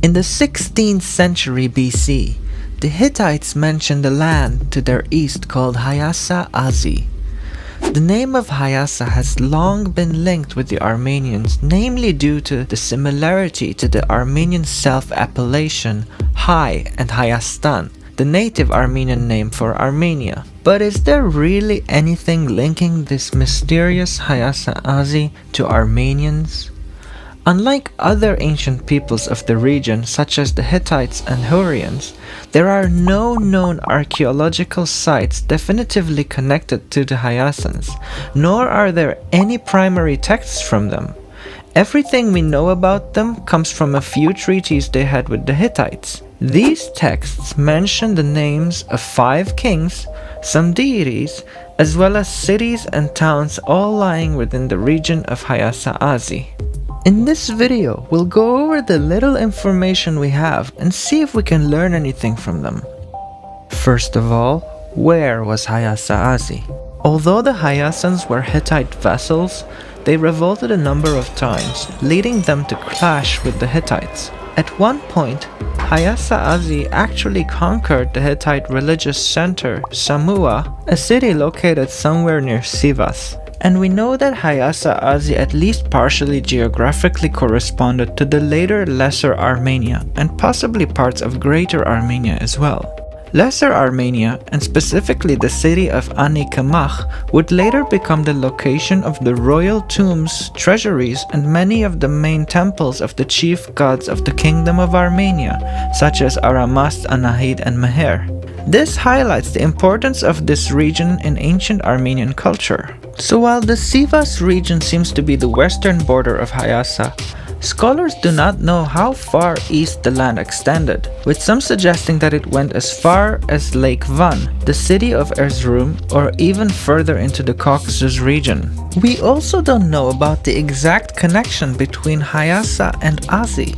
In the 16th century BC, the Hittites mentioned a land to their east called Hayasa Azi. The name of Hayasa has long been linked with the Armenians, namely due to the similarity to the Armenian self-appellation Hay and Hayastan, the native Armenian name for Armenia. But is there really anything linking this mysterious Hayasa Azi to Armenians? Unlike other ancient peoples of the region, such as the Hittites and Hurrians, there are no known archaeological sites definitively connected to the Hayasans, nor are there any primary texts from them. Everything we know about them comes from a few treaties they had with the Hittites. These texts mention the names of 5 kings, some deities, as well as cities and towns all lying within the region of Hayasa Azi. In this video, we'll go over the little information we have and see if we can learn anything from them. First of all, where was Hayasa Azi? Although the Hayasans were Hittite vassals, they revolted a number of times, leading them to clash with the Hittites. At one point, Hayasa Azi actually conquered the Hittite religious center, Samua, a city located somewhere near Sivas. And we know that Hayasa Azi at least partially geographically corresponded to the later Lesser Armenia and possibly parts of Greater Armenia as well. Lesser Armenia, and specifically the city of Ani-Kamach, would later become the location of the royal tombs, treasuries, and many of the main temples of the chief gods of the Kingdom of Armenia, such as Aramast, Anahid, and Meher. This highlights the importance of this region in ancient Armenian culture. So while the Sivas region seems to be the western border of Hayasa, scholars do not know how far east the land extended, with some suggesting that it went as far as Lake Van, the city of Erzurum, or even further into the Caucasus region. We also don't know about the exact connection between Hayasa and Azi.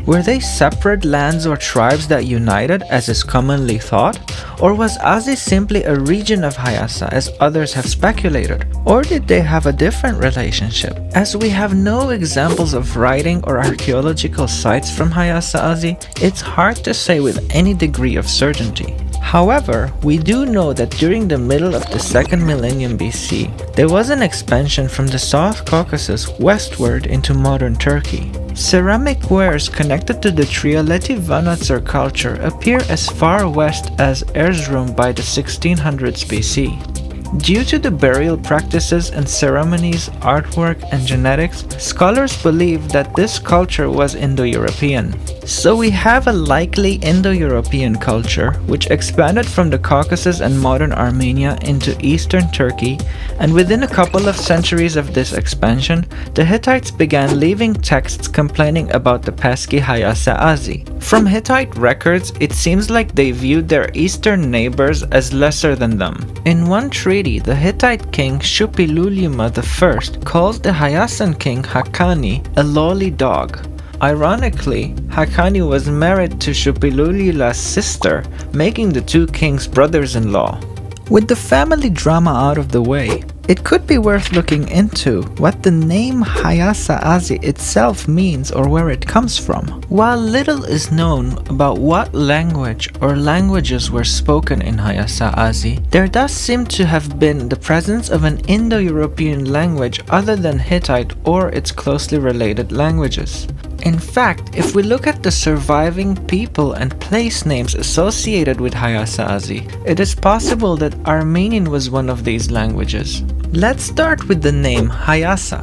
Were they separate lands or tribes that united, as is commonly thought? Or was Azi simply a region of Hayasa, as others have speculated? Or did they have a different relationship? As we have no examples of writing or archaeological sites from Hayasa Azi, it's hard to say with any degree of certainty. However, we do know that during the middle of the 2nd millennium BC, there was an expansion from the South Caucasus westward into modern Turkey. Ceramic wares connected to the Trialeti Vanatzer culture appear as far west as Erzurum by the 1600s BC. Due to the burial practices and ceremonies, artwork, and genetics, scholars believe that this culture was Indo-European. So we have a likely Indo-European culture which expanded from the Caucasus and modern Armenia into eastern Turkey, and within a couple of centuries of this expansion, the Hittites began leaving texts complaining about the pesky Hayasa Azi. From Hittite records, it seems like they viewed their eastern neighbors as lesser than them. In one treaty, the Hittite king Shupiluluma I called the Hayasan king Hakani a lowly dog. Ironically, Hakani was married to Shupilulula's sister, making the two kings brothers-in-law. With the family drama out of the way, it could be worth looking into what the name Hayasa Azi itself means or where it comes from. While little is known about what language or languages were spoken in Hayasa Azi, there does seem to have been the presence of an Indo-European language other than Hittite or its closely related languages. In fact, if we look at the surviving people and place names associated with Hayasa Azi, it is possible that Armenian was one of these languages. Let's start with the name Hayasa.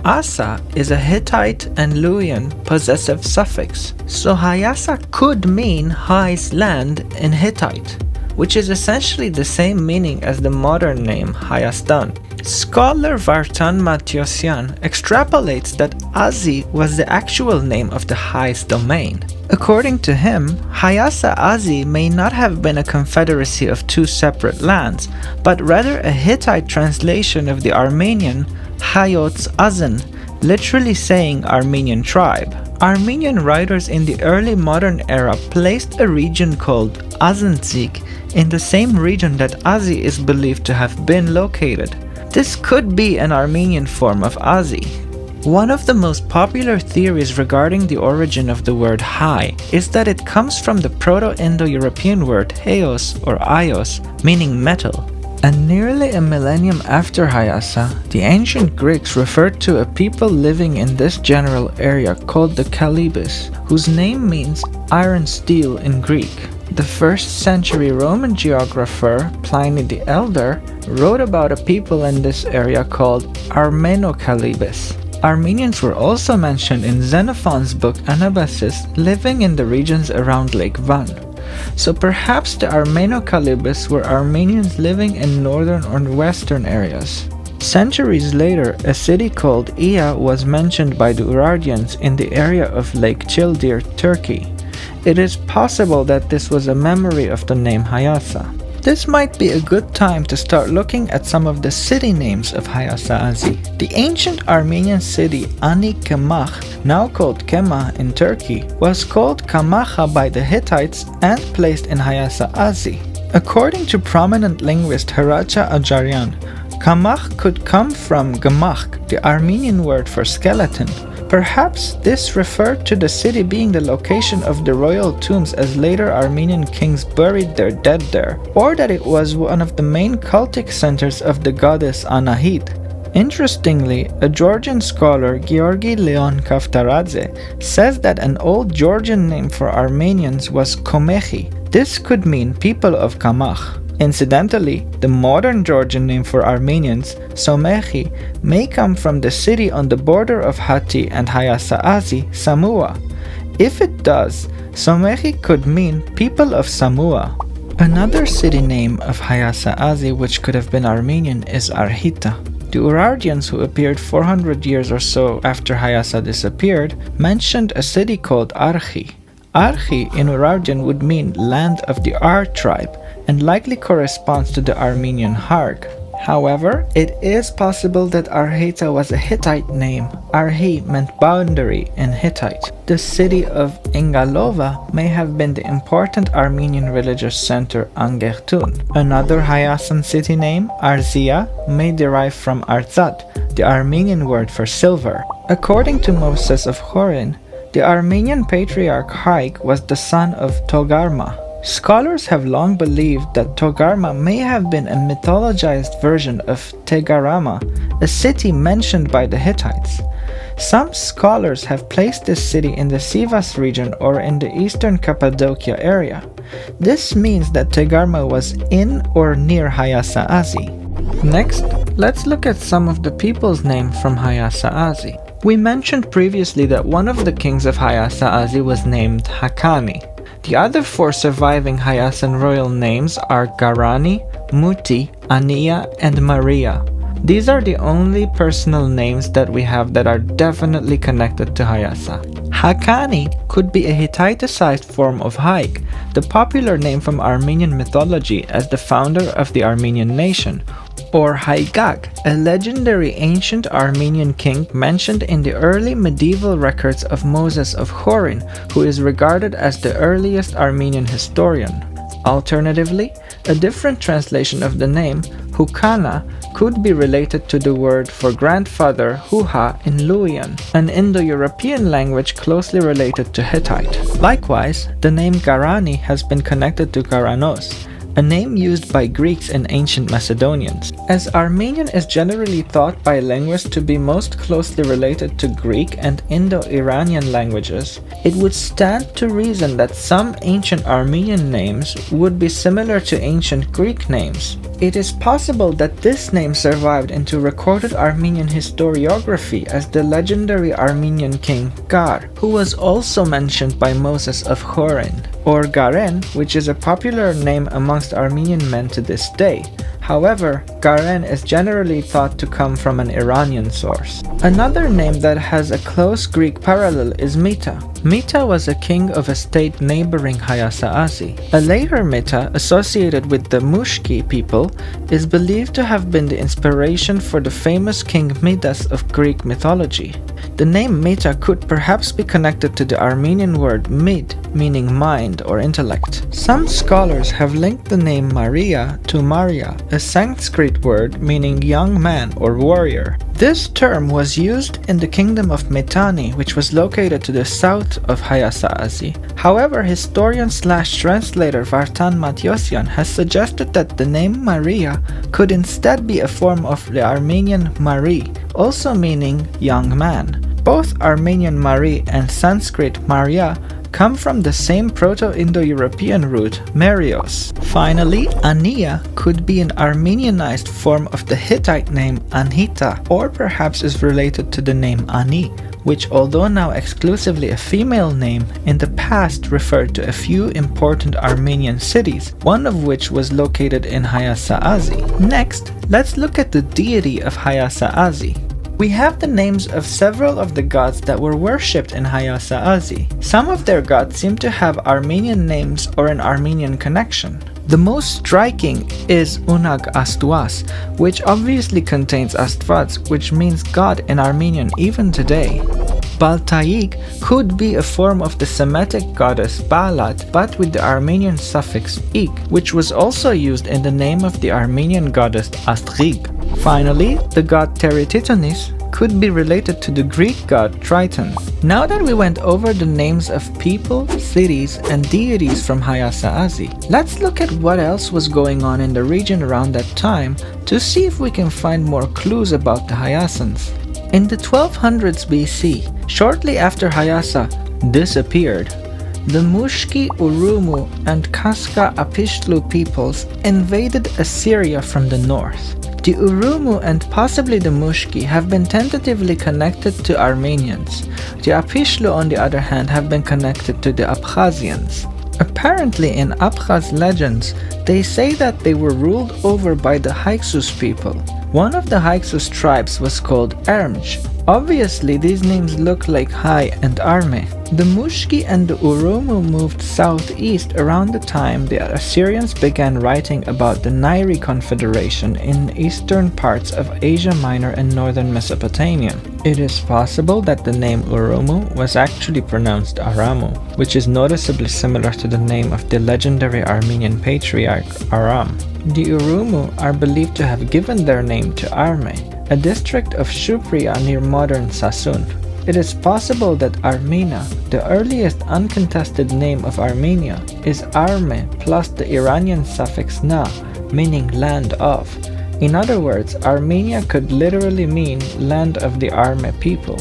Asa is a Hittite and Luwian possessive suffix, so Hayasa could mean high's land in Hittite, which is essentially the same meaning as the modern name Hayastan. Scholar Vartan Matyossian extrapolates that Azi was the actual name of the Hay's domain. According to him, Hayasa Azi may not have been a confederacy of two separate lands, but rather a Hittite translation of the Armenian Hayot's Azan, literally saying Armenian tribe. Armenian writers in the early modern era placed a region called Azanzik in the same region that Azi is believed to have been located. This could be an Armenian form of Azi. One of the most popular theories regarding the origin of the word Hai is that it comes from the Proto-Indo-European word Heos or Aios, meaning metal. And nearly a millennium after Hayasa, the ancient Greeks referred to a people living in this general area called the Kalibis, whose name means iron steel in Greek. The 1st century Roman geographer Pliny the Elder wrote about a people in this area called Armeno-Kalibis. Armenians were also mentioned in Xenophon's book Anabasis, living in the regions around Lake Van. So perhaps the Armeno-Kalibis were Armenians living in northern or western areas. Centuries later, a city called Iya was mentioned by the Urartians in the area of Lake Childir, Turkey. It is possible that this was a memory of the name Hayasa. This might be a good time to start looking at some of the city names of Hayasa Azi. The ancient Armenian city Ani Kemach, now called Kema in Turkey, was called Kamacha by the Hittites and placed in Hayasa Azi. According to prominent linguist Haracha Ajarian, Kamach could come from Gamach, the Armenian word for skeleton. Perhaps this referred to the city being the location of the royal tombs as later Armenian kings buried their dead there, or that it was one of the main cultic centers of the goddess Anahit. Interestingly, a Georgian scholar, Georgi Leon Kaftaradze, says that an old Georgian name for Armenians was Komechi. This could mean people of Kamach. Incidentally, the modern Georgian name for Armenians, Somechi, may come from the city on the border of Hatti and Hayasa Azi, Samua. If it does, Somechi could mean people of Samua. Another city name of Hayasa Azi which could have been Armenian is Arhita. The Urartians, who appeared 400 years or so after Hayasa disappeared, mentioned a city called Archi. Archi in Urartian would mean land of the Ar tribe, and likely corresponds to the Armenian Harg. However, it is possible that Arhita was a Hittite name. Arhi meant boundary in Hittite. The city of Ingalova may have been the important Armenian religious center Angertun. Another Hayasan city name, Arzia, may derive from Arzat, the Armenian word for silver. According to Moses of Chorin, the Armenian patriarch Haik was the son of Togarma. Scholars have long believed that Togarma may have been a mythologized version of Tegarama, a city mentioned by the Hittites. Some scholars have placed this city in the Sivas region or in the eastern Cappadocia area. This means that Tegarma was in or near Hayasa Azi. Next, let's look at some of the people's names from Hayasa Azi. We mentioned previously that one of the kings of Hayasa Azi was named Hakani. The other 4 surviving Hayasan royal names are Garani, Muti, Ania, and Maria. These are the only personal names that we have that are definitely connected to Hayasa. Hakani could be a Hittite-sized form of Haik, the popular name from Armenian mythology as the founder of the Armenian nation, or Haigag, a legendary ancient Armenian king mentioned in the early medieval records of Moses of Chorin, who is regarded as the earliest Armenian historian. Alternatively, a different translation of the name, Hukana, could be related to the word for grandfather Huha in Luwian, an Indo-European language closely related to Hittite. Likewise, the name Garani has been connected to Garanos, a name used by Greeks and ancient Macedonians. As Armenian is generally thought by linguists to be most closely related to Greek and Indo-Iranian languages, it would stand to reason that some ancient Armenian names would be similar to ancient Greek names. It is possible that this name survived into recorded Armenian historiography as the legendary Armenian king Gar, who was also mentioned by Moses of Chorin, or Garen, which is a popular name amongst Armenian men to this day. However, Garen is generally thought to come from an Iranian source. Another name that has a close Greek parallel is Mita. Mita was a king of a state neighboring Hayasa Azi. A later Mita, associated with the Mushki people, is believed to have been the inspiration for the famous king Midas of Greek mythology. The name Mita could perhaps be connected to the Armenian word mid, meaning mind or intellect. Some scholars have linked the name Maria to Maria, a a Sanskrit word meaning young man or warrior. This term was used in the kingdom of Mitanni, which was located to the south of Hayasa Asi. However, historian/translator Vartan Matyosyan has suggested that the name Maria could instead be a form of the Armenian Mari, also meaning young man. Both Armenian Mari and Sanskrit Maria come from the same Proto-Indo-European root, Marios. Finally, Ania could be an Armenianized form of the Hittite name Anhita, or perhaps is related to the name Ani, which, although now exclusively a female name, in the past referred to a few important Armenian cities, one of which was located in Hayasa Asi. Next, let's look at the deity of Hayasa Asi. We have the names of several of the gods that were worshipped in Hayasa Asi. Some of their gods seem to have Armenian names or an Armenian connection. The most striking is Unag Astuas, which obviously contains Astvats, which means God in Armenian even today. Baltaik could be a form of the Semitic goddess Baalat, but with the Armenian suffix ik, which was also used in the name of the Armenian goddess Astrig. Finally, the god Terititonis could be related to the Greek god Triton. Now that we went over the names of people, cities, and deities from Hayasa Asi, let's look at what else was going on in the region around that time to see if we can find more clues about the Hayasans. In the 1200s BC, shortly after Hayasa disappeared, the Mushki, Urumu, and Kaska Apishlu peoples invaded Assyria from the north. The Urumu and possibly the Mushki have been tentatively connected to Armenians. The Apishlu, on the other hand, have been connected to the Abkhazians. Apparently, in Abkhaz legends, they say that they were ruled over by the Hyksos people. One of the Hyksos tribes was called Ermj. Obviously, these names look like Hai and Arme. The Mushki and the Urumu moved southeast around the time the Assyrians began writing about the Nairi Confederation in eastern parts of Asia Minor and northern Mesopotamia. It is possible that the name Urumu was actually pronounced Aramu, which is noticeably similar to the name of the legendary Armenian patriarch Aram. The Urumu are believed to have given their name to Arme, a district of Shupria near modern Sassoon. It is possible that Armenia, the earliest uncontested name of Armenia, is Arme plus the Iranian suffix na, meaning land of. In other words, Armenia could literally mean land of the Arme people.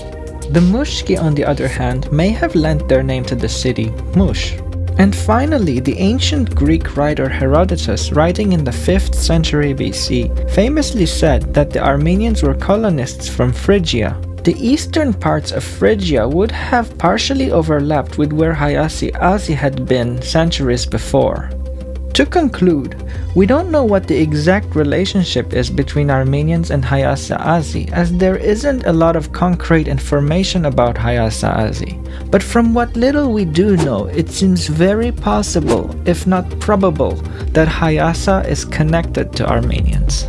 The Mushki, on the other hand, may have lent their name to the city Mush. And finally, the ancient Greek writer Herodotus, writing in the 5th century BC, famously said that the Armenians were colonists from Phrygia. The eastern parts of Phrygia would have partially overlapped with where Hayasa Asi had been centuries before. To conclude, we don't know what the exact relationship is between Armenians and Hayasa Asi, as there isn't a lot of concrete information about Hayasa Asi. But from what little we do know, it seems very possible, if not probable, that Hayasa is connected to Armenians.